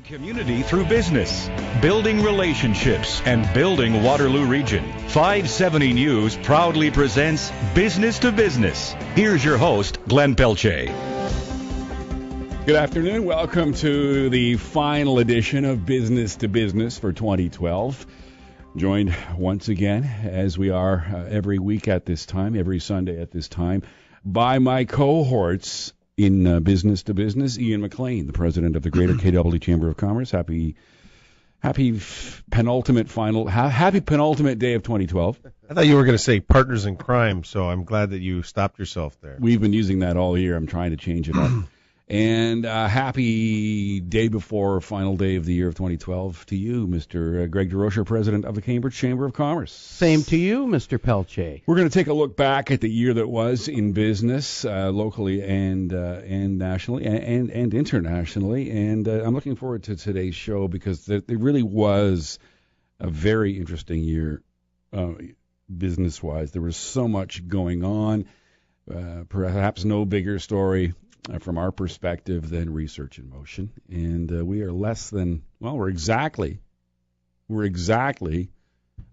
Community through business, building relationships, and building Waterloo Region. 570 News proudly presents Business to Business. Here's your host, Glenn Pelletier. Good afternoon. Welcome to the final edition of Business to Business for 2012. Joined once again, as we are every week at this time, every Sunday at this time, by my cohorts in Business to Business, Ian McLean, the president of the Greater KW Chamber of Commerce. Happy penultimate day of 2012. I thought you were going to say partners in crime, so I'm glad that you stopped yourself there. We've been using that all year. I'm trying to change it up. And happy day before final day of the year of 2012 to you, Mr. Greg DeRocher, president of the Cambridge Chamber of Commerce. Same to you, Mr. Pelletier. We're going to take a look back at the year that was in business, locally and nationally and internationally. And I'm looking forward to today's show because it really was a very interesting year business-wise. There was so much going on. Perhaps no bigger story from our perspective than Research in Motion, and we are we're exactly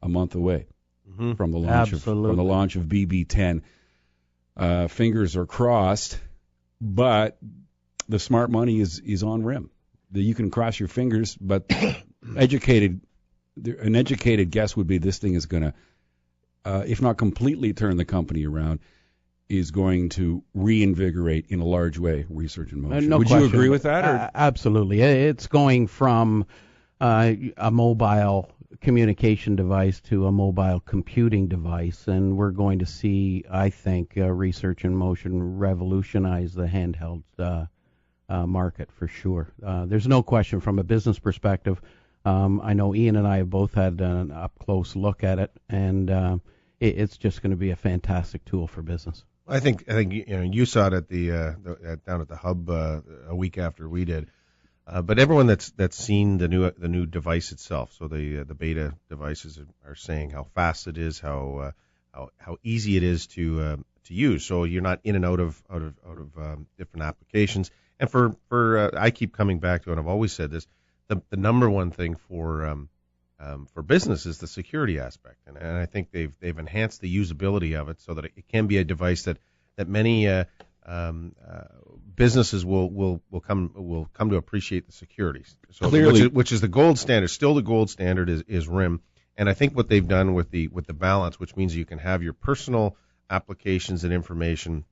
a month away from the launch of BB10. Fingers are crossed, but the smart money is on rim. You can cross your fingers, but an educated guess would be this thing is going to, if not completely turn the company around, is going to reinvigorate in a large way Research in Motion. No Would question. You agree with that? Or? Absolutely. It's going from a mobile communication device to a mobile computing device, and we're going to see, I think, Research in Motion revolutionize the handheld market for sure. There's no question from a business perspective. I know Ian and I have both had an up-close look at it, and it's just going to be a fantastic tool for business. I think you saw it at down at the hub a week after we did, but everyone that's seen the new device itself, so the beta devices are saying how fast it is, how easy it is to use. So you're not in and out of different applications. And for I keep coming back to it. I've always said this: the number one thing for business is the security aspect, and I think they've enhanced the usability of it so that it can be a device that many businesses will come to appreciate the security. So clearly, which is the gold standard. Still, the gold standard is RIM, and I think what they've done with the balance, which means you can have your personal applications and information,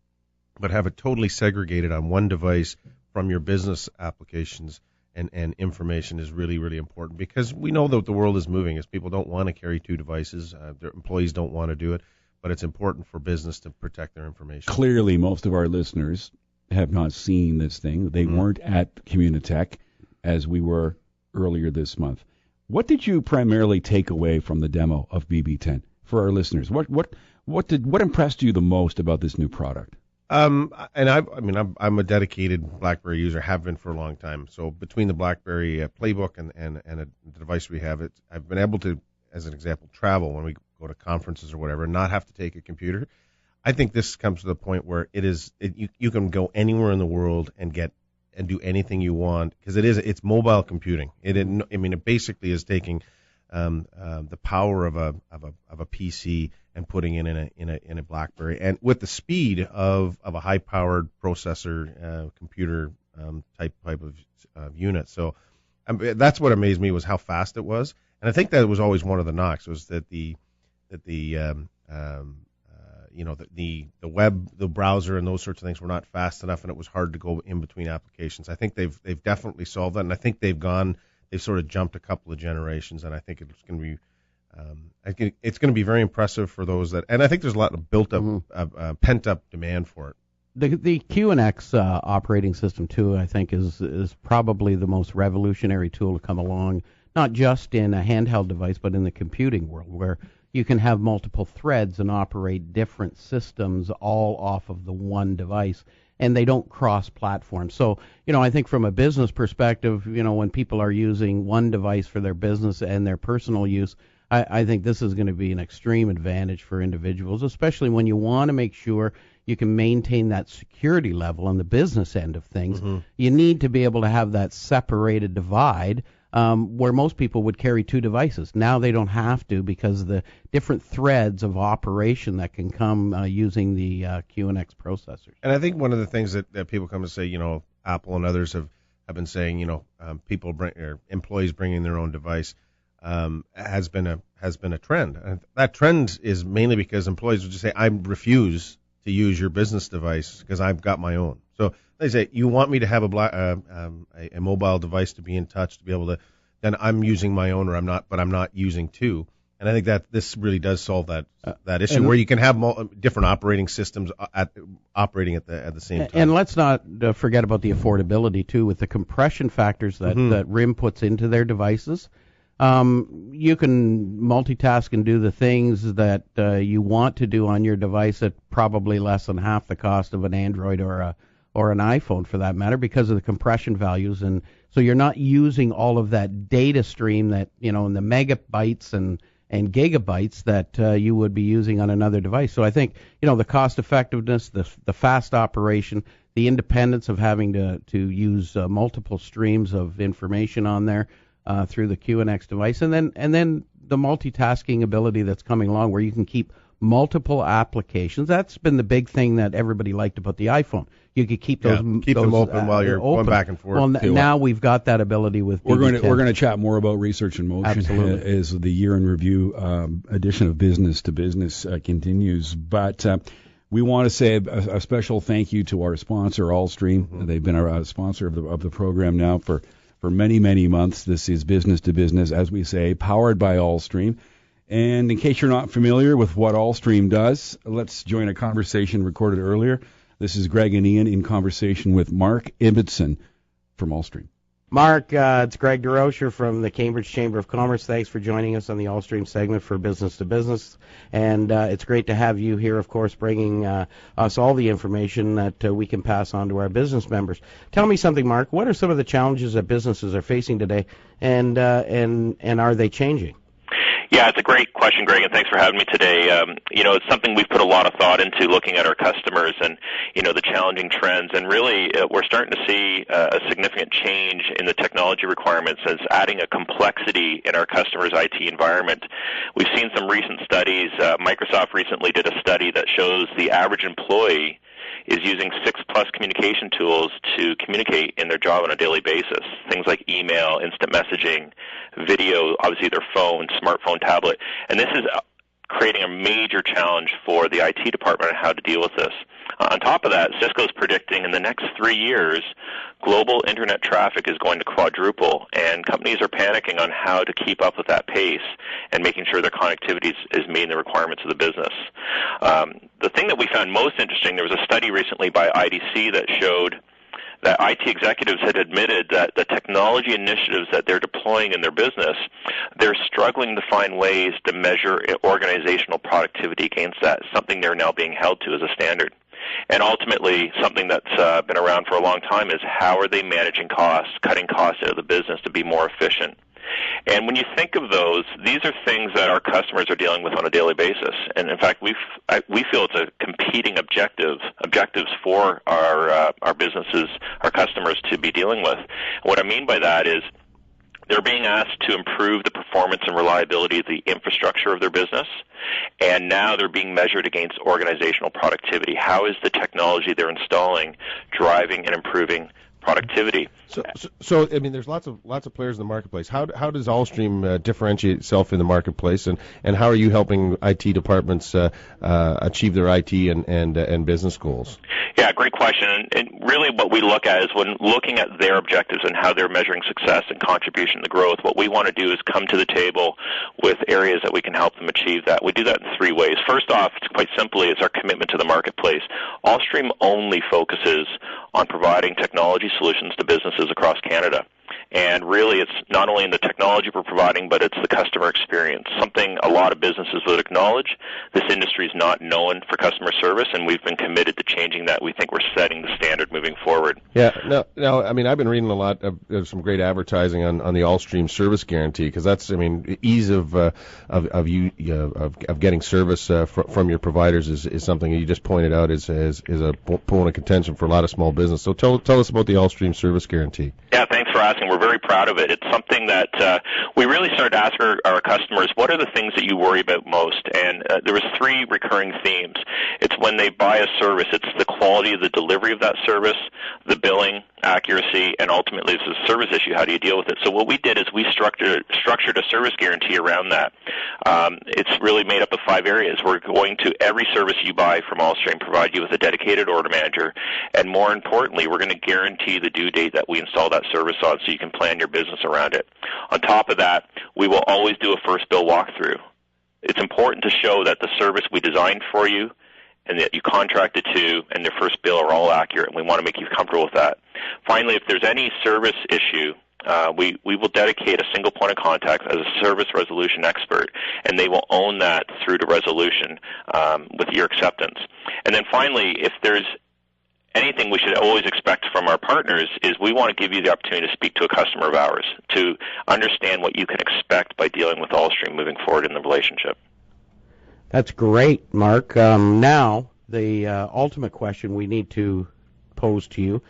but have it totally segregated on one device from your business applications. And information is really, really important because we know that the world is moving as people don't want to carry two devices. Their employees don't want to do it, but it's important for business to protect their information. Clearly, most of our listeners have not seen this thing. They weren't at Communitech as we were earlier this month. What did you primarily take away from the demo of BB10 for our listeners? What impressed you the most about this new product? And I'm a dedicated BlackBerry user, have been for a long time. So between the BlackBerry Playbook and a device we have, I've been able to, as an example, travel when we go to conferences or whatever, and not have to take a computer. I think this comes to the point where you can go anywhere in the world and do anything you want because it's mobile computing. It basically is taking the power of a PC and putting it in a BlackBerry, and with the speed of a high-powered processor computer type of unit. So that's what amazed me was how fast it was, and I think that was always one of the knocks was that the web, the browser, and those sorts of things were not fast enough, and it was hard to go in between applications. I think they've definitely solved that, and I think they've sort of jumped a couple of generations, and I think it's going to be. It's going to be very impressive for those and I think there's a lot of built-up, pent-up demand for it. The QNX operating system too, I think, is probably the most revolutionary tool to come along, not just in a handheld device, but in the computing world, where you can have multiple threads and operate different systems all off of the one device, and they don't cross-platform. So, I think from a business perspective, when people are using one device for their business and their personal use, I think this is going to be an extreme advantage for individuals, especially when you want to make sure you can maintain that security level on the business end of things. Mm-hmm. You need to be able to have that separated divide where most people would carry two devices. Now they don't have to because of the different threads of operation that can come using the QNX processors. And I think one of the things that people come to say, Apple and others have been saying, employees bringing their own device has been a trend. And that trend is mainly because employees would just say, I refuse to use your business device because I've got my own. So they say, you want me to have a mobile device to be in touch, to be able to, then I'm using my own, or I'm not using two. And I think that this really does solve that issue where you can have different operating systems operating at the same time. And let's not forget about the affordability too, with the compression factors that RIM puts into their devices. You can multitask and do the things that you want to do on your device at probably less than half the cost of an Android or an iPhone, for that matter, because of the compression values. And so you're not using all of that data stream that, in the megabytes and gigabytes that you would be using on another device. So I think, the cost effectiveness, the fast operation, the independence of having to use multiple streams of information on there through the QNX device, and then the multitasking ability that's coming along where you can keep multiple applications. That's been the big thing that everybody liked about the iPhone. You could keep them open while you're going back and forth. Well, now we've got that ability with BB10. We're going to chat more about research in motion as the year in review edition of Business to Business continues. But we want to say a special thank you to our sponsor, Allstream. Mm-hmm. They've been a sponsor of the program now for many, many months. This is Business to Business, as we say, powered by Allstream. And in case you're not familiar with what Allstream does, let's join a conversation recorded earlier. This is Greg and Ian in conversation with Mark Ibbotson from Allstream. Mark, it's Greg DeRocher from the Cambridge Chamber of Commerce. Thanks for joining us on the Allstream segment for Business to Business. And it's great to have you here, of course, bringing us all the information that we can pass on to our business members. Tell me something, Mark. What are some of the challenges that businesses are facing today, and are they changing? Yeah, it's a great question, Greg, and thanks for having me today. It's something we've put a lot of thought into, looking at our customers and, the challenging trends. And really, we're starting to see a significant change in the technology requirements as adding a complexity in our customers' IT environment. We've seen some recent studies. Microsoft recently did a study that shows the average employee is using 6+ communication tools to communicate in their job on a daily basis. Things like email, instant messaging, video, obviously their phone, smartphone, tablet. And this is creating a major challenge for the IT department on how to deal with this. On top of that, Cisco's predicting in the next 3 years, global internet traffic is going to quadruple, and companies are panicking on how to keep up with that pace and making sure their connectivity is meeting the requirements of the business. The thing that we found most interesting, there was a study recently by IDC that showed that IT executives had admitted that the technology initiatives that they're deploying in their business, they're struggling to find ways to measure organizational productivity against that, something they're now being held to as a standard. And ultimately, something that's been around for a long time is how are they managing costs, cutting costs out of the business to be more efficient. And when you think of those, these are things that our customers are dealing with on a daily basis. And in fact, we feel it's a competing objectives for our businesses, our customers to be dealing with. And what I mean by that is they're being asked to improve the performance and reliability of the infrastructure of their business, and now they're being measured against organizational productivity. How is the technology they're installing driving and improving productivity? So I mean, there's lots of players in the marketplace. How does Allstream differentiate itself in the marketplace, and how are you helping IT departments achieve their IT and business goals? Yeah, great question. And really what we look at is when looking at their objectives and how they're measuring success and contribution to growth, what we want to do is come to the table with areas that we can help them achieve that. We do that in 3 ways. First off, quite simply, it's our commitment to the marketplace. Allstream only focuses on providing technology solutions to businesses across Canada. And really, it's not only in the technology we're providing, but it's the customer experience, something a lot of businesses would acknowledge. This industry is not known for customer service, and we've been committed to changing that. We think we're setting the standard moving forward. Yeah. Now, I mean, I've been reading a lot of some great advertising on the Allstream service guarantee, because that's, I mean, ease of getting service from your providers is something you just pointed out is a point of contention for a lot of small business. So tell us about the Allstream service guarantee. Yeah, thanks for asking. We're very proud of it. It's something that we really started to ask our customers, what are the things that you worry about most? And there was 3 recurring themes. It's when they buy a service, it's the quality of the delivery of that service, the billing, accuracy, and ultimately it's a service issue. How do you deal with it? So what we did is we structured a service guarantee around that. It's really made up of 5 areas. We're going to every service you buy from Allstream provide you with a dedicated order manager, and more importantly, we're going to guarantee the due date that we install that service on so you can plan your business around it. On top of that, we will always do a first bill walkthrough. It's important to show that the service we designed for you and that you contracted to and their first bill are all accurate, and we want to make you comfortable with that. Finally, if there's any service issue, we will dedicate a single point of contact as a service resolution expert, and they will own that through to resolution with your acceptance. And then finally, if there's anything we should always expect from our partners is we want to give you the opportunity to speak to a customer of ours to understand what you can expect by dealing with Allstream moving forward in the relationship. That's great, Mark. Now, the ultimate question we need to pose to you,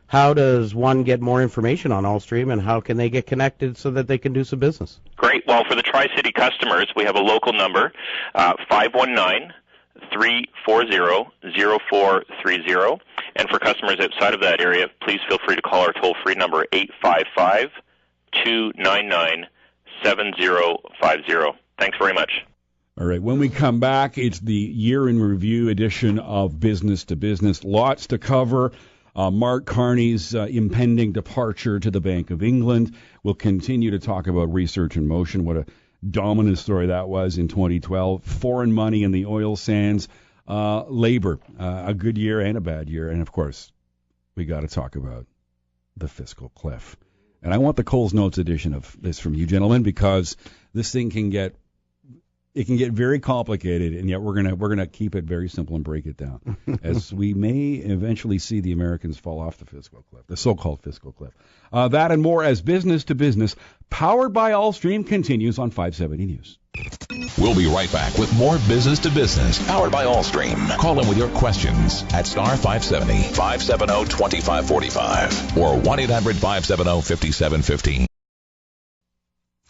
how does one get more information on Allstream, and how can they get connected so that they can do some business? Great. Well, for the Tri-City customers, we have a local number, 519-340-0430. And for customers outside of that area, please feel free to call our toll-free number, 855-299-7050. Thanks very much. All right, when we come back, it's the year in review edition of Business to Business. Lots to cover. Mark Carney's impending departure to the Bank of England. We'll continue to talk about Research in Motion, what a dominant story that was in 2012. Foreign money in the oil sands. Labor, a good year and a bad year. And, of course, we got to talk about the fiscal cliff. And I want the Coles Notes edition of this from you, gentlemen, because this thing can get very complicated, and yet we're gonna keep it very simple and break it down, as we may eventually see the Americans fall off the fiscal cliff, the so-called fiscal cliff. That and more as Business to Business, powered by Allstream, continues on 570 News. We'll be right back with more Business to Business, powered by Allstream. Call in with your questions at star 570, 570-2545, or 1-800-570-5715.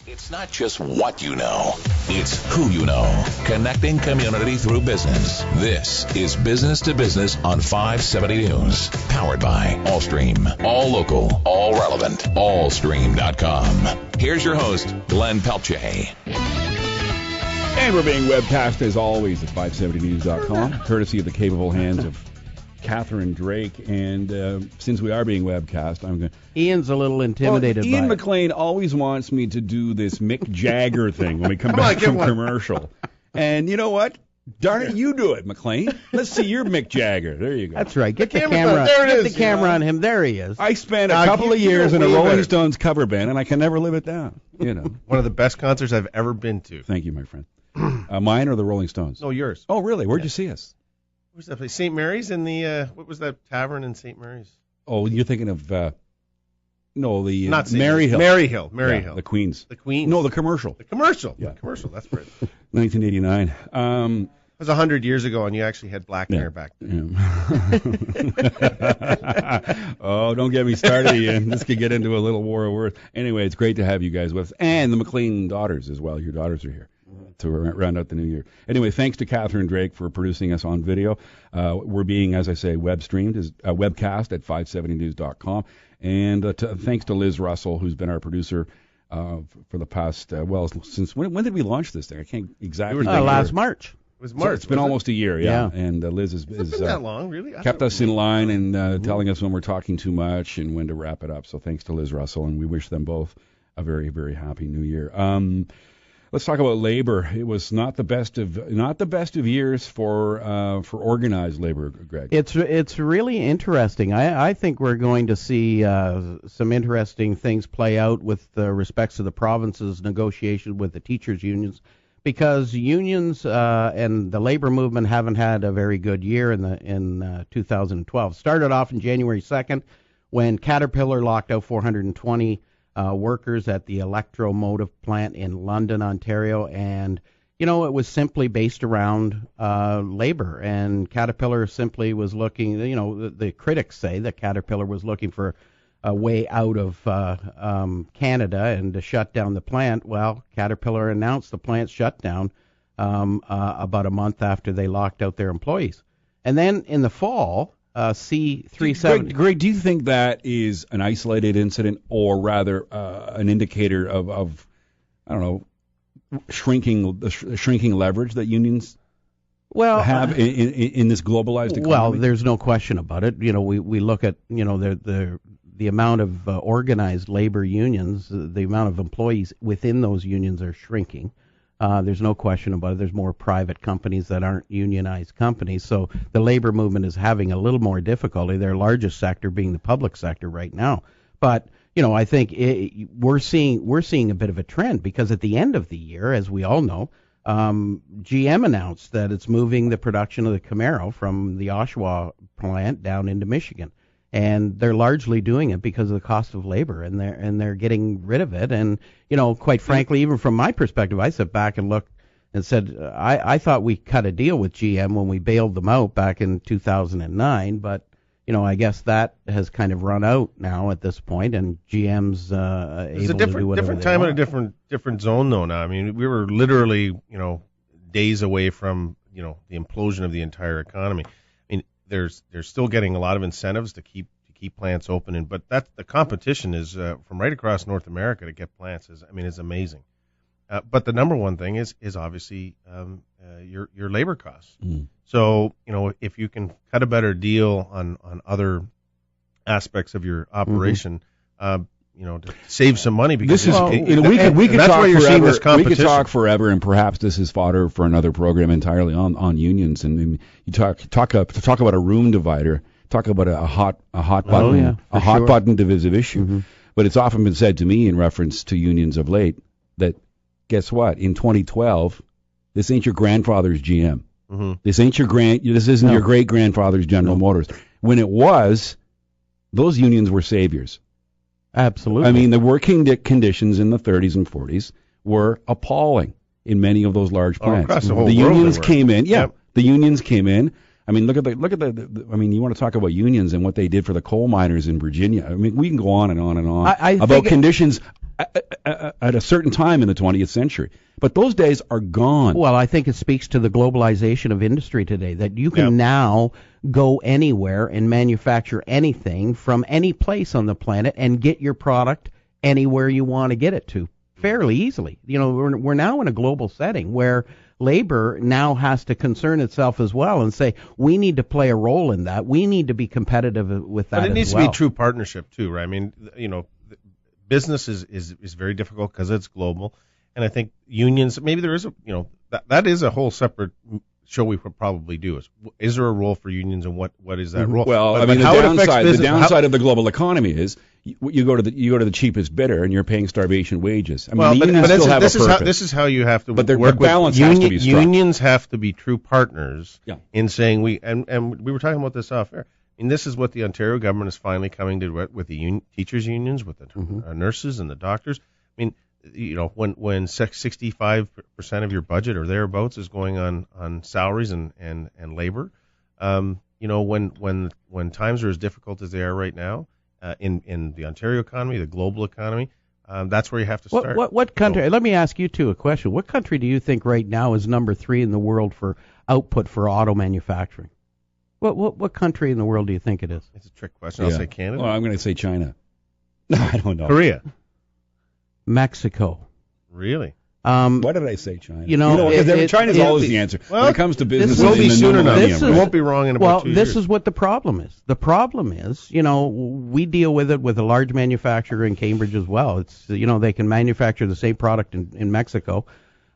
It's not just what you know, it's who you know. Connecting community through business. This is Business to Business on 570 News. Powered by Allstream. All local, all relevant. Allstream.com. Here's your host, Glenn Pelletier. And we're being webcast, as always, at 570news.com, courtesy of the capable hands of Catherine Drake. And since we are being webcast, I'm going to... Ian's a little intimidated by Ian it. McLean always wants me to do this Mick Jagger thing when we come back from commercial. And you know what? Darn it, you do it, McLean. Let's see your Mick Jagger. There you go. That's right. Get the camera. Get the camera on him. There he is. I spent a couple of years in a Rolling Stones cover band, and I can never live it down. You know, one of the best concerts I've ever been to. Thank you, my friend. Mine or the Rolling Stones? No, yours. Oh, really? Where'd you see us? What was that place? St. Mary's in the what was that tavern in St. Mary's? Oh, you're thinking of no, the not Maryhill. Maryhill. The Queens. The Queens. No, the commercial. The commercial. Yeah. The commercial. That's right. 1989. It was 100 years ago, and you actually had black hair back then. Yeah. Oh, don't get me started, Ian. This could get into a little war of words. Anyway, it's great to have you guys with us, and the McLean daughters as well. Your daughters are here to round out the new year. Anyway, thanks to Catherine Drake for producing us on video. We're being, as I say, web streamed, webcast at 570news.com. And thanks to Liz Russell, who's been our producer for the past, since when did we launch this thing? I can't exactly remember. Last March. It was March. So it's been almost a year, yeah. And Liz has been that long, really? kept us in line and telling us when we're talking too much and when to wrap it up. So thanks to Liz Russell, and we wish them both a very, very happy new year. Let's talk about labor. It was not the best of years for organized labor, Greg. It's really interesting. I think we're going to see some interesting things play out with respects to the province's negotiation with the teachers' unions, because unions and the labor movement haven't had a very good year in 2012. Started off in January 2nd when Caterpillar locked out 420 workers at the electromotive plant in London, Ontario, and it was simply based around labor, and Caterpillar simply was looking. The critics say that Caterpillar was looking for a way out of Canada and to shut down the plant. Well, Caterpillar announced the plant shut down about a month after they locked out their employees, and then in the fall. C-370. Greg, do you think that is an isolated incident, or rather an indicator of I don't know, shrinking leverage that unions have in this globalized economy? Well, there's no question about it. We look at the amount of organized labor unions, the amount of employees within those unions are shrinking. There's no question about it. There's more private companies that aren't unionized companies. So the labor movement is having a little more difficulty, their largest sector being the public sector right now. But, I think we're seeing a bit of a trend, because at the end of the year, as we all know, GM announced that it's moving the production of the Camaro from the Oshawa plant down into Michigan. And they're largely doing it because of the cost of labor, and they're getting rid of it. And quite frankly, even from my perspective, I sat back and looked and said, I thought we cut a deal with GM when we bailed them out back in 2009, but I guess that has kind of run out now at this point, and GM's able to do whatever different they time want. and a different zone though now. I mean, we were literally days away from the implosion of the entire economy. They're still getting a lot of incentives to keep plants open, but the competition is from right across North America to get plants is amazing. But the number one thing is obviously your labor costs. Mm. So if you can cut a better deal on other aspects of your operation, to save some money, because we could that's talk why you're forever. seeing this competition. We could talk forever, and perhaps this is fodder for another program entirely on unions. And you talk about a room divider, talk about a hot button, button divisive issue. Mm-hmm. But it's often been said to me in reference to unions of late that, guess what? In 2012, this ain't your grandfather's GM. Mm-hmm. This isn't your great grandfather's General Motors. When it was, those unions were saviors. Absolutely. I mean, the working conditions in the 30s and 40s were appalling in many of those large plants. Across the whole the world unions they were. came in. Yeah, Yep. The unions came in. I mean, look at the. I mean, you want to talk about unions and what they did for the coal miners in Virginia. I mean, we can go on and on and on about conditions at a certain time in the 20th century. But those days are gone. Well, I think it speaks to the globalization of industry today, that you can now go anywhere and manufacture anything from any place on the planet and get your product anywhere you want to get it to fairly easily. We're now in a global setting where labor now has to concern itself as well and say, we need to play a role in that. We need to be competitive with that as well. But it needs to be a true partnership too, right? I mean, business is very difficult because it's global, and I think unions, maybe there is that is a whole separate show we could probably do. Is there a role for unions, and what is that role? Well, but, I mean, the downside of of the global economy is you go to the cheapest bidder and you're paying starvation wages. I mean, the unions still have a purpose. This is how you have to but work. The balance has to be struck. Unions have to be true partners in saying and we were talking about this off air. And this is what the Ontario government is finally coming to with the teachers unions, with the nurses and the doctors. I mean, when 65% of your budget or thereabouts is going on salaries and labor, when times are as difficult as they are right now in the Ontario economy, the global economy, that's where you have to start. What country? Let me ask you two a question. What country do you think right now is number 3 in the world for output for auto manufacturing? What country in the world do you think it is? It's a trick question. I'll say Canada. Well, I'm going to say China. No, I don't know. Korea. Mexico. Really? Why did I say China? China's always the answer. When it comes to business, will be soon enough. We won't be wrong in about 2 years. Well, this is what the problem is. The problem is, we deal with it with a large manufacturer in Cambridge as well. It's, they can manufacture the same product in Mexico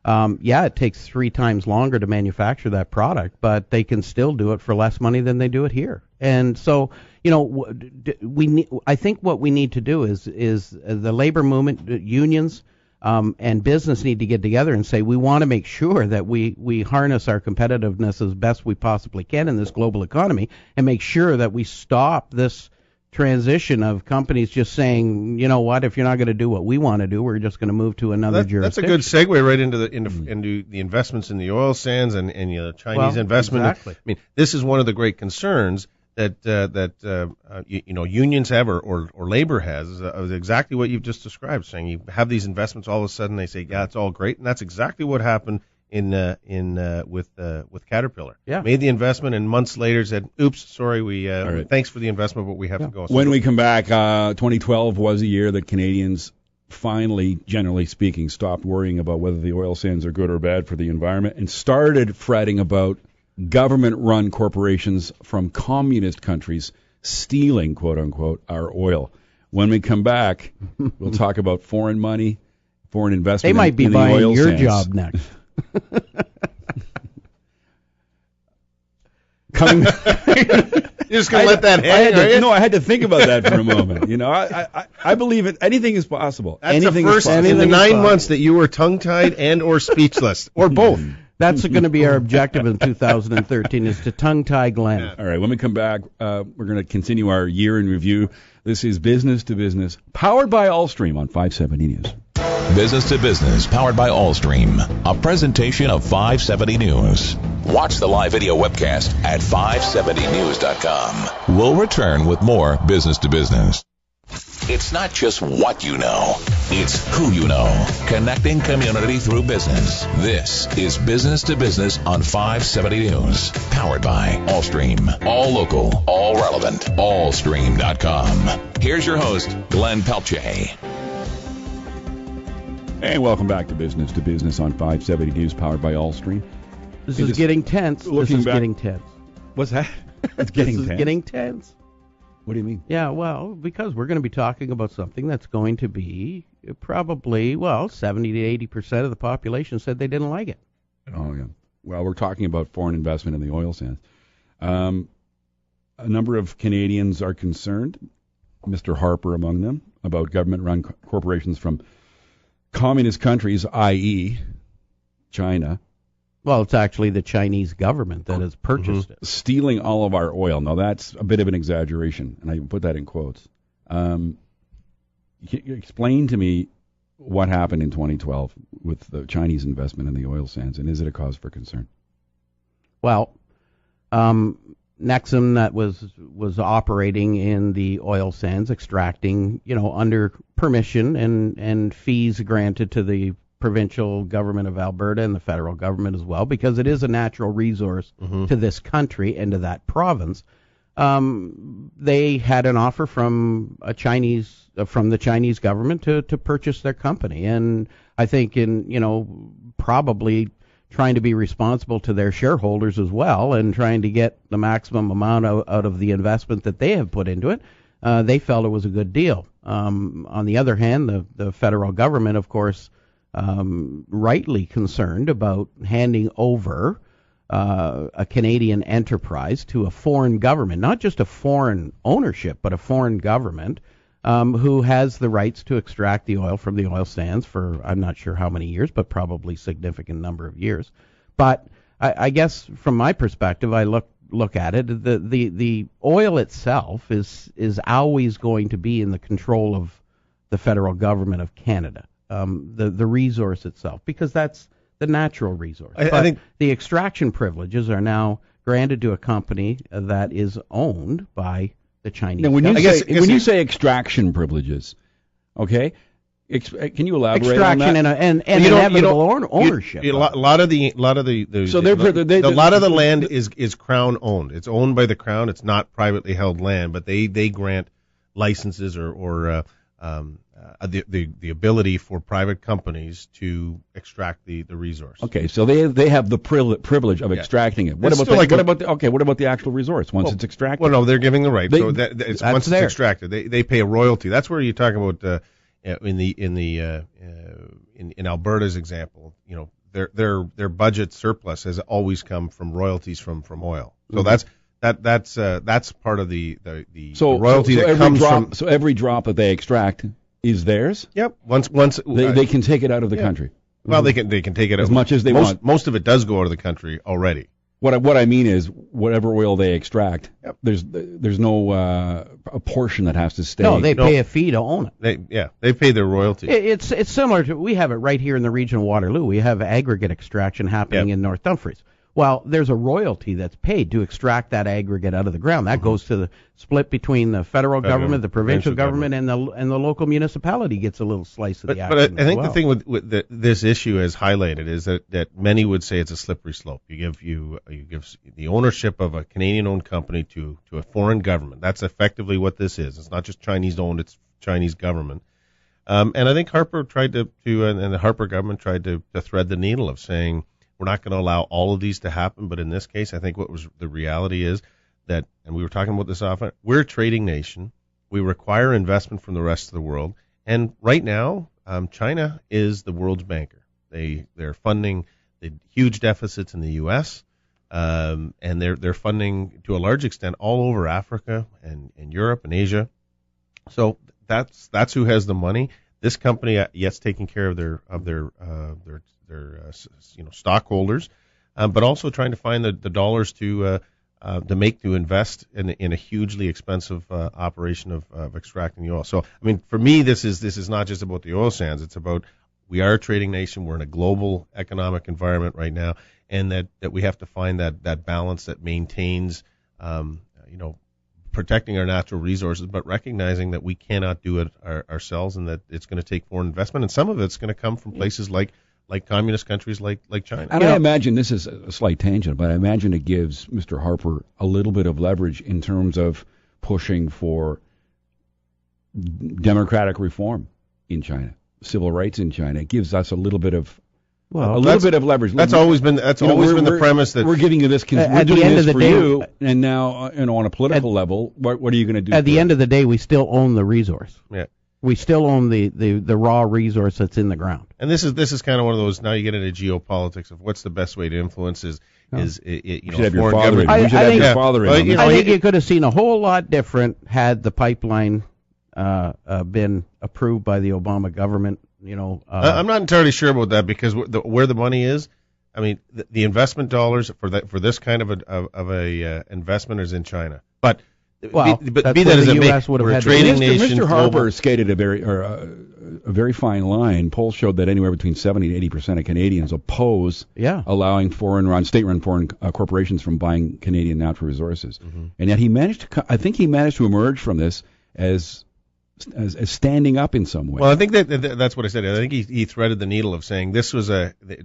it takes 3 times longer to manufacture that product, but they can still do it for less money than they do it here. And so, I think what we need to do is the labor movement, unions, and business need to get together and say we want to make sure that we harness our competitiveness as best we possibly can in this global economy, and make sure that we stop this transition of companies just saying, you know what, if you're not going to do what we want to do, we're just going to move to another jurisdiction. That's a good segue right into the investments in the oil sands and the Chinese investment. Exactly. I mean, this is one of the great concerns that unions have or labor has is exactly what you've just described. Saying you have these investments, all of a sudden they say, yeah, it's all great, and that's exactly what happened with Caterpillar. Yeah. Made the investment and months later said, oops, sorry, right. thanks for the investment, but we have to go. When we come back, 2012 was a year that Canadians finally, generally speaking, stopped worrying about whether the oil sands are good or bad for the environment and started fretting about government-run corporations from communist countries stealing, quote-unquote, our oil. When we come back, we'll talk about foreign money, foreign investment. They might be in the buying oil your sands. job next. Coming. You're just going to let that hang, are you? No, I had to think about that for a moment. I believe it. Anything is possible. That's anything the first is possible. in the 9 months that you were tongue-tied and or speechless, or both. That's going to be our objective in 2013, is to tongue-tie Glenn. All right, when we come back, we're going to continue our year in review. This is Business to Business, powered by Allstream on 570 News. Business to Business, powered by Allstream, a presentation of 570 News. Watch the live video webcast at 570news.com. We'll return with more Business to Business. It's not just what you know, it's who you know. Connecting community through business. This is Business to Business on 570 News. Powered by Allstream. All local, all relevant. Allstream.com. Here's your host, Glenn Pelletier. And welcome back to Business on 570 News, powered by Allstream. This is getting tense. Getting tense. What's that? It's getting tense. Getting tense. What do you mean? Yeah, well, because we're going to be talking about something that's going to be probably, 70 to 80% of the population said they didn't like it. Oh, yeah. Well, we're talking about foreign investment in the oil sands. A number of Canadians are concerned, Mr. Harper among them, about government-run corporations from communist countries, i.e., China. Well, it's actually the Chinese government that has purchased it. Stealing all of our oil. Now, that's a bit of an exaggeration, and I put that in quotes. Explain to me what happened in 2012 with the Chinese investment in the oil sands, and is it a cause for concern? Well, Nexum, that was operating in the oil sands, extracting, under permission and fees granted to the provincial government of Alberta and the federal government as well, because it is a natural resource to this country and to that province. They had an offer from the Chinese government to purchase their company, and I think probably trying to be responsible to their shareholders as well, and trying to get the maximum amount out of the investment that they have put into it. They felt it was a good deal. On the other hand, the federal government, of course, rightly concerned about handing over a Canadian enterprise to a foreign government, not just a foreign ownership, but a foreign government who has the rights to extract the oil from the oil sands for I'm not sure how many years, but probably significant number of years. But I guess from my perspective, I look at it, the oil itself is always going to be in the control of the federal government of Canada. The resource itself, because that's the natural resource. I think the extraction privileges are now granted to a company that is owned by the Chinese. Now, when you say extraction privileges, okay, can you elaborate extraction on that? and inevitable ownership. A lot of the land is Crown owned. It's owned by the Crown. It's not privately held land, but they grant licenses or the ability for private companies to extract the resource. Okay, so they have the privilege of extracting it. What about the actual resource once it's extracted? Well, no, they're giving the right. Once it's extracted, they pay a royalty. That's where you talk about in Alberta's example. their budget surplus has always come from royalties from oil. So that's part of the royalty that comes from. So every drop that they extract is theirs. Yep. Once they can take it out of the country. Well, they can take it as much as they want. Most of it does go out of the country already. What I mean is, whatever oil they extract, there's no a portion that has to stay. No, they pay a fee to own it. They pay their royalty. It's similar to, we have it right here in the region of Waterloo. We have aggregate extraction happening in North Dumfries. Well, there's a royalty that's paid to extract that aggregate out of the ground. That goes to the split between the federal government, the provincial government, and the local municipality gets a little slice of the action. But I think the thing with this issue has highlighted is that many would say it's a slippery slope. You give the ownership of a Canadian-owned company to a foreign government. That's effectively what this is. It's not just Chinese-owned; it's Chinese government. And I think Harper tried and the Harper government tried to thread the needle of saying, we're not going to allow all of these to happen, but in this case, I think what was the reality is that, and we were talking about this often, we're a trading nation. We require investment from the rest of the world, and right now, China is the world's banker. They're funding the huge deficits in the U.S., and they're funding to a large extent all over Africa and Europe and Asia. So that's who has the money. This company, yes, taking care of their stockholders, but also trying to find the dollars to invest in a hugely expensive operation of extracting the oil. So, I mean, for me, this is not just about the oil sands. It's about, we are a trading nation. We're in a global economic environment right now, and that we have to find that balance that maintains, protecting our natural resources, but recognizing that we cannot do it ourselves, and that it's going to take foreign investment, and some of it's going to come from places like communist countries like China. And I imagine, this is a slight tangent, but I imagine it gives Mr. Harper a little bit of leverage in terms of pushing for democratic reform in China, civil rights in China. It gives us a little bit of leverage. That's always been the premise that we're giving you this. We're doing this for you, and now on a political level, what are you going to do? At the end of the day, we still own the resource. Yeah. We still own the raw resource that's in the ground. And this is kind of one of those, now you get into geopolitics of what's the best way to influence you should have your father. I think it could have seen a whole lot different had the pipeline been approved by the Obama government. I'm not entirely sure about that, because where the money is, I mean, the investment dollars for this kind of a investment is in China, but. Well, be that as it may, we're a trading nation. Mr. Harper skated a very fine line. Polls showed that anywhere between 70 to 80% of Canadians oppose allowing state-run foreign corporations from buying Canadian natural resources, and yet he managed to emerge from this as standing up in some way. Well, I think that's what I said. I think he threaded the needle of saying this was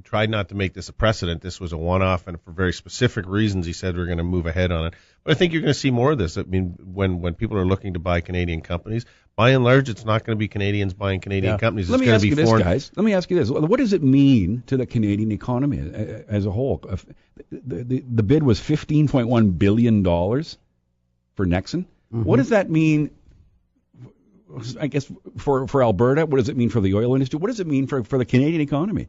tried not to make this a precedent. This was a one-off, and for very specific reasons, he said we're going to move ahead on it. But I think you're going to see more of this. I mean, when people are looking to buy Canadian companies, by and large, it's not going to be Canadians buying Canadian companies. It's going to be foreign. Guys. Let me ask you this: what does it mean to the Canadian economy as a whole? The bid was $15.1 billion for Nexen. What does that mean? I guess for Alberta, what does it mean for the oil industry? What does it mean for the Canadian economy?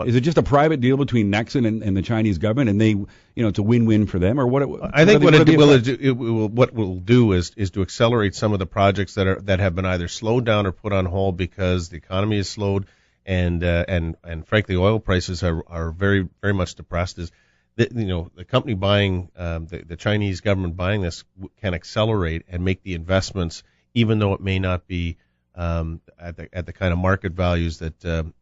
Is it just a private deal between Nexen and the Chinese government, and it's a win-win for them, or what? I think what it will do is to accelerate some of the projects that have been either slowed down or put on hold because the economy is slowed, and frankly, oil prices are very, very much depressed. The company buying the Chinese government buying this can accelerate and make the investments, even though it may not be at the kind of market values that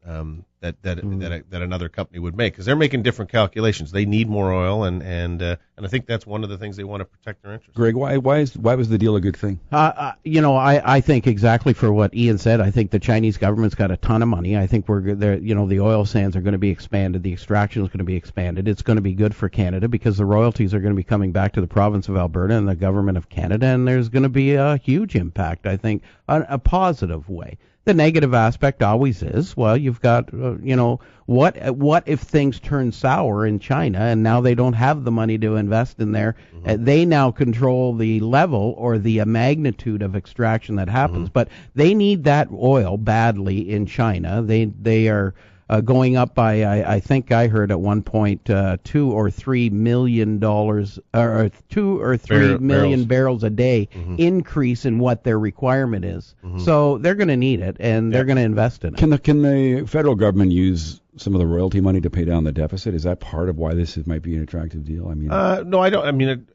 another company would make, because they're making different calculations. They need more oil, and I think that's one of the things they want to protect their interests. Greg, why was the deal a good thing? I think exactly for what Ian said. I think the Chinese government's got a ton of money. I think the oil sands are going to be expanded. The extraction is going to be expanded. It's going to be good for Canada because the royalties are going to be coming back to the province of Alberta and the government of Canada, and there's going to be a huge impact, I think, a positive way. The negative aspect always is, well, you've got, what if things turn sour in China and now they don't have the money to invest in there? They now control the level or the magnitude of extraction that happens, but they need that oil badly in China. They are going up by, I think I heard at one point, $2 or $3 million, or 2 or 3 million barrels a day increase in what their requirement is. So they're going to need it, and they're going to invest in it. Can the federal government use some of the royalty money to pay down the deficit? Is that part of why this might be an attractive deal? I mean, no, I don't. I mean,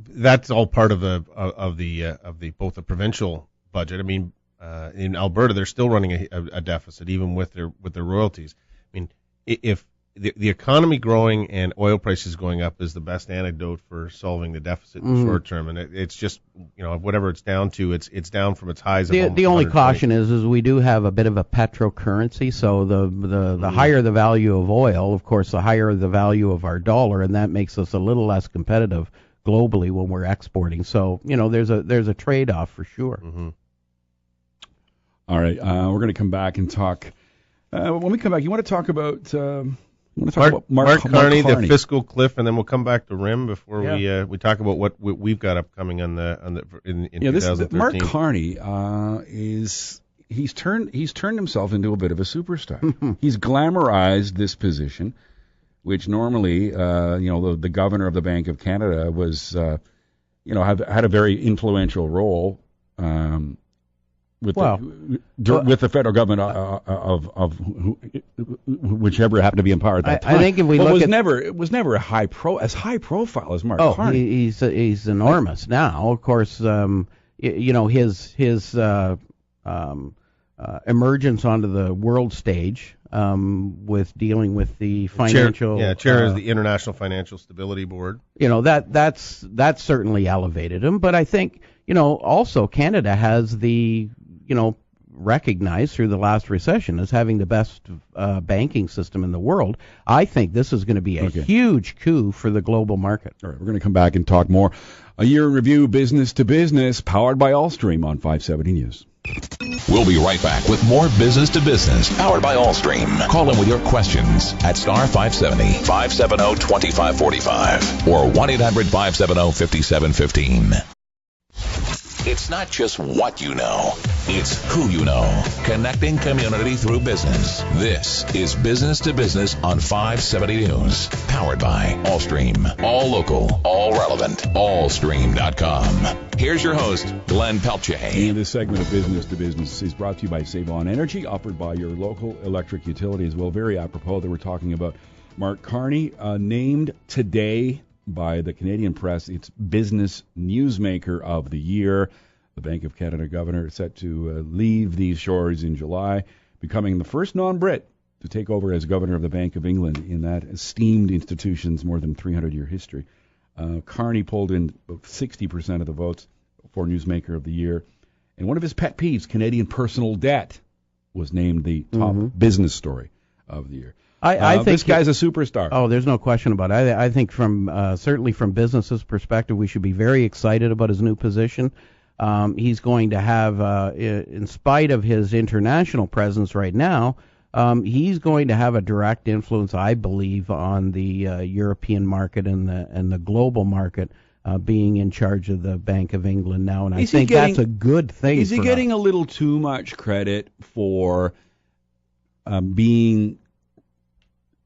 that's all part of the both the provincial budget. I mean, in Alberta, they're still running a deficit even with their royalties. I mean, if the economy growing and oil prices going up is the best antidote for solving the deficit in the short term, and it's just, whatever it's down to, it's down from its highs. The only caution is we do have a bit of a petrocurrency, so the higher the value of oil, of course, the higher the value of our dollar, and that makes us a little less competitive globally when we're exporting. So there's a trade-off for sure. All right, we're going to come back and talk. When we come back, you want to talk about Mark Carney, the fiscal cliff, and then we'll come back to RIM before we talk about what we've got upcoming in 2013. Mark Carney he's turned himself into a bit of a superstar. He's glamorized this position, which normally the governor of the Bank of Canada was had a very influential role. With the federal government of whichever happened to be in power at that time. I think if we look it was never as high profile as Mark Carney. He's enormous now. Of course, his emergence onto the world stage with dealing with the financial chair of the International Financial Stability Board. That's certainly elevated him. But I think also Canada has the recognized through the last recession as having the best banking system in the world. I think this is going to be a huge coup for the global market. All right, we're going to come back and talk more. A year in review, business to business, powered by Allstream on 570 News. We'll be right back with more business to business, powered by Allstream. Call in with your questions at star 570, 570-2545 or 1-800-570-5715. It's not just what you know, it's who you know. Connecting community through business. This is Business to Business on 570 News. Powered by Allstream. All local, all relevant, allstream.com. Here's your host, Glenn Pelletier. And this segment of Business to Business is brought to you by Save On Energy, offered by your local electric utility as well. Very apropos that we're talking about Mark Carney, named today by the Canadian press, it's Business Newsmaker of the Year. The Bank of Canada governor set to leave these shores in July, becoming the first non-Brit to take over as governor of the Bank of England in that esteemed institution's more than 300-year history. Carney pulled in 60% of the votes for Newsmaker of the Year. And one of his pet peeves, Canadian personal debt, was named the top business story of the year. I think this guy's a superstar. Oh, there's no question about it. I think certainly from business's perspective, we should be very excited about his new position. He's going to have, in spite of his international presence right now, he's going to have a direct influence, I believe, on the European market and the global market, being in charge of the Bank of England now. And I think that's a good thing. Is he getting a little too much credit for being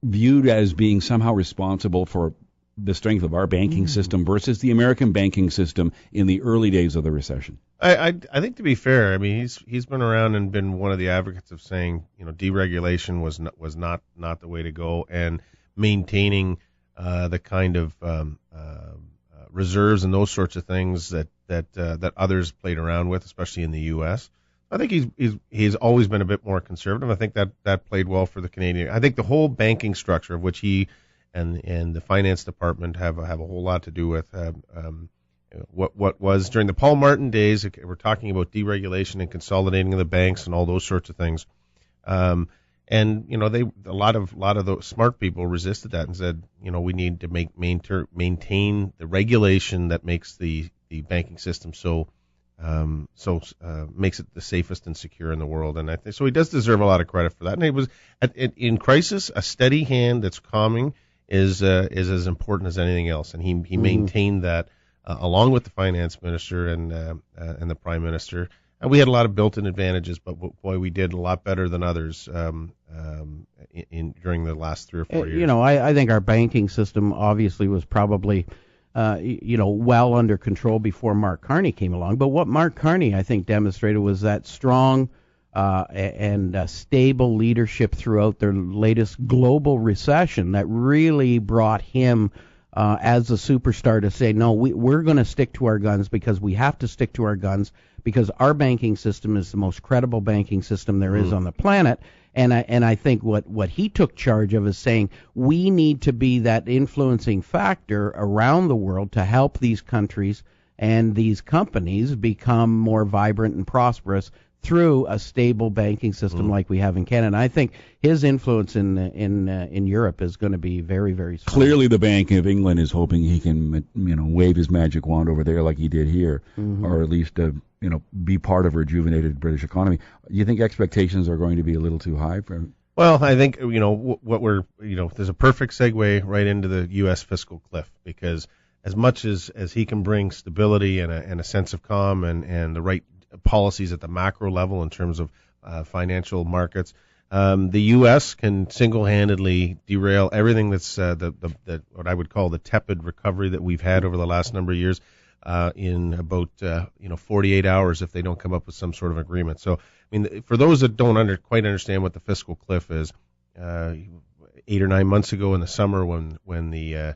viewed as being somehow responsible for the strength of our banking system versus the American banking system in the early days of the recession? I think, to be fair, I mean, he's been around and been one of the advocates of saying, deregulation was not the way to go, and maintaining the kind of reserves and those sorts of things that others played around with, especially in the U.S. I think he's always been a bit more conservative. I think that played well for the Canadian. I think the whole banking structure, of which he and the finance department have a whole lot to do with. What was during the Paul Martin days, we're talking about deregulation and consolidating of the banks and all those sorts of things. And a lot of those smart people resisted that and said, we need to maintain the regulation that makes the banking system makes it the safest and secure in the world. And I think so. He does deserve a lot of credit for that. And it was in crisis, a steady hand that's calming is as important as anything else. And he maintained that along with the finance minister and the prime minister. And we had a lot of built-in advantages, but boy, we did a lot better than others during the last 3 or 4 years. You know, I think our banking system obviously was probably well under control before Mark Carney came along. But what Mark Carney, I think, demonstrated was that strong and stable leadership throughout their latest global recession that really brought him as a superstar to say, no, we're going to stick to our guns because we have to stick to our guns because our banking system is the most credible banking system there is on the planet. And I think what he took charge of is saying we need to be that influencing factor around the world to help these countries and these companies become more vibrant and prosperous through a stable banking system like we have in Canada. And I think his influence in Europe is going to be very, very strong. Clearly, the Bank of England is hoping he can, wave his magic wand over there like he did here, or at least, be part of a rejuvenated British economy. Do you think expectations are going to be a little too high for him? Well, I think what we're there's a perfect segue right into the U.S. fiscal cliff, because as much as he can bring stability and a sense of calm and the right policies at the macro level in terms of financial markets, the U.S. can single-handedly derail everything that's the what I would call the tepid recovery that we've had over the last number of years in about 48 hours if they don't come up with some sort of agreement. So, I mean, for those that don't quite understand what the fiscal cliff is, 8 or 9 months ago in the summer when the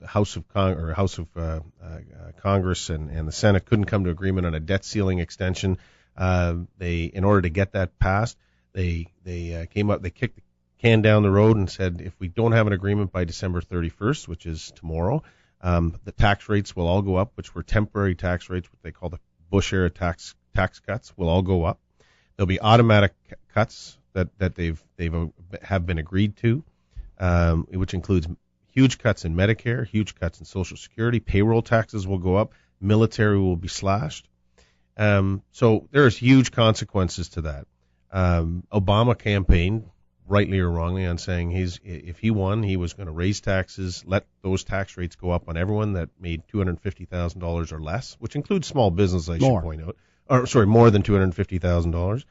House of Congress and the Senate couldn't come to agreement on a debt ceiling extension. In order to get that passed, they came up, they kicked the can down the road and said, if we don't have an agreement by December 31st, which is tomorrow, the tax rates will all go up, which were temporary tax rates, what they call the Bush era tax cuts, will all go up. There'll be automatic cuts that they've have been agreed to, which includes huge cuts in Medicare, huge cuts in Social Security, payroll taxes will go up, military will be slashed. So there's huge consequences to that. Obama campaigned, rightly or wrongly, on saying if he won, he was going to raise taxes, let those tax rates go up on everyone that made $250,000 or less, which includes small business, I should point out. Or sorry, more than $250,000.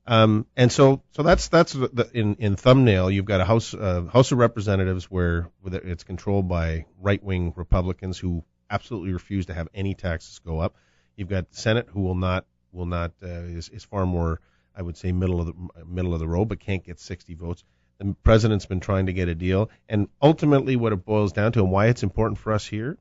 And so that's in thumbnail. You've got a House of Representatives where it's controlled by right-wing Republicans who absolutely refuse to have any taxes go up. You've got the Senate who will not is far more, I would say, middle of the road, but can't get 60 votes. The president's been trying to get a deal, and ultimately what it boils down to, and why it's important for us here,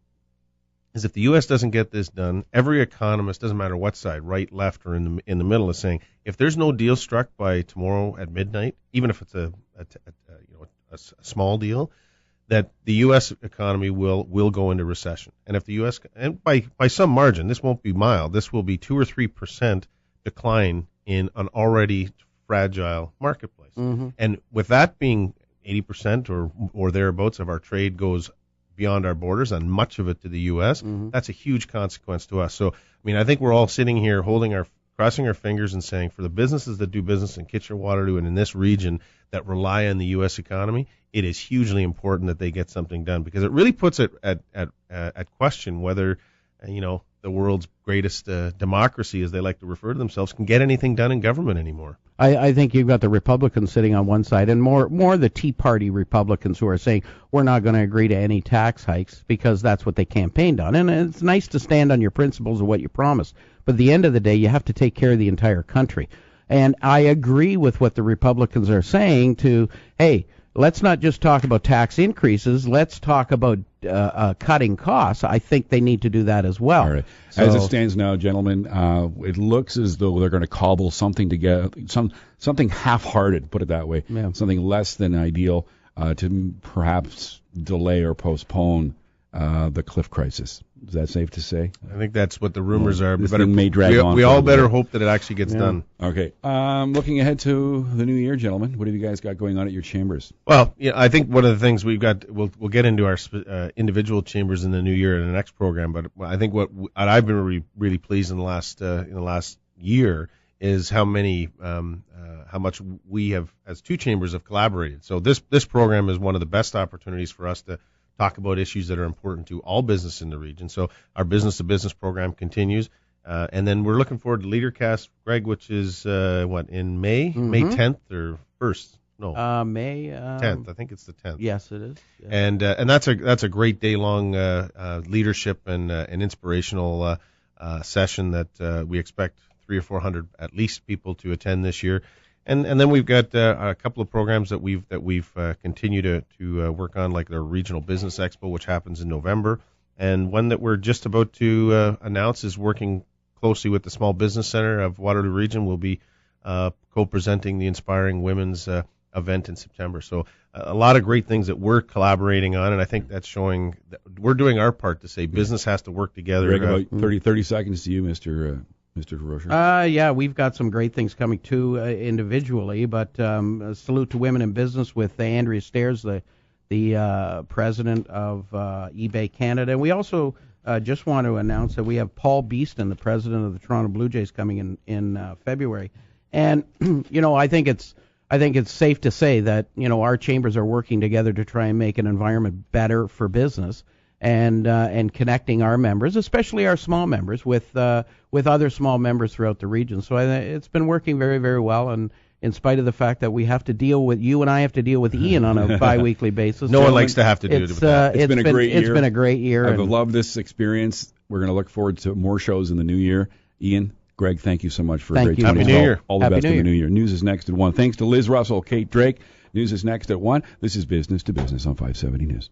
is if the U.S. doesn't get this done, every economist, doesn't matter what side, right, left, or in the middle, is saying if there's no deal struck by tomorrow at midnight, even if it's a small deal, that the U.S. economy will go into recession. And if the U.S. and by some margin, this won't be mild. This will be 2 or 3% decline in an already fragile marketplace. And with that being 80% or thereabouts of our trade goes beyond our borders, and much of it to the U.S., that's a huge consequence to us. So, I mean, I think we're all sitting here crossing our fingers and saying, for the businesses that do business in Kitchener-Waterloo and in this region that rely on the U.S. economy, it is hugely important that they get something done, because it really puts it at question whether, the world's greatest democracy, as they like to refer to themselves, can get anything done in government anymore. I think you've got the Republicans sitting on one side, and more the Tea Party Republicans who are saying we're not going to agree to any tax hikes because that's what they campaigned on. And it's nice to stand on your principles of what you promised, but at the end of the day, you have to take care of the entire country. And I agree with what the Republicans are saying to, hey, let's not just talk about tax increases. Let's talk about cutting costs. I think they need to do that as well. All right. So, as it stands now, gentlemen, it looks as though they're going to cobble something together, something half-hearted, put it that way, something less than ideal to perhaps delay or postpone the cliff crisis. Is that safe to say? I think that's what the rumors are. This thing may drag on. We all better hope that it actually gets done. Okay. Looking ahead to the new year, gentlemen, what have you guys got going on at your chambers? Well, I think one of the things we've got, we'll get into our individual chambers in the new year in the next program. But I think what I've been really, really pleased in the last year is how much we have, as two chambers, have collaborated. So this program is one of the best opportunities for us to talk about issues that are important to all business in the region. So our business-to-business program continues. And then we're looking forward to LeaderCast, Greg, which is, in May? May 10th or 1st? No. May 10th. I think it's the 10th. Yes, it is. Yeah. And that's a great day long leadership and inspirational session that we expect 300 or 400 at least people to attend this year. And then we've got a couple of programs that we've continued to work on, like the Regional Business Expo, which happens in November, and one that we're just about to announce is working closely with the Small Business Center of Waterloo Region. We'll be co-presenting the Inspiring Women's event in September. So a lot of great things that we're collaborating on, and I think that's showing that we're doing our part to say business has to work together. Greg, about 30 seconds to you, Mr. Rocher. Yeah, we've got some great things coming too individually, but a salute to women in business with Andrea Stairs, the president of eBay Canada. And we also just want to announce that we have Paul Beeston, the president of the Toronto Blue Jays, coming in February. And I think it's safe to say that our chambers are working together to try and make an environment better for business. And connecting our members, especially our small members, with other small members throughout the region. So it's been working very, very well. And in spite of the fact that we have to deal with you and I have to deal with Ian on a biweekly basis, no one likes to have to do that. It's been a great year. It's been a great year. I've loved this experience. We're going to look forward to more shows in the new year. Ian, Greg, thank you so much for a great time. Happy New Year. All the best in the new year. News is next at 1. Thanks to Liz Russell, Kate Drake. News is next at 1. This is Business to Business on 570 News.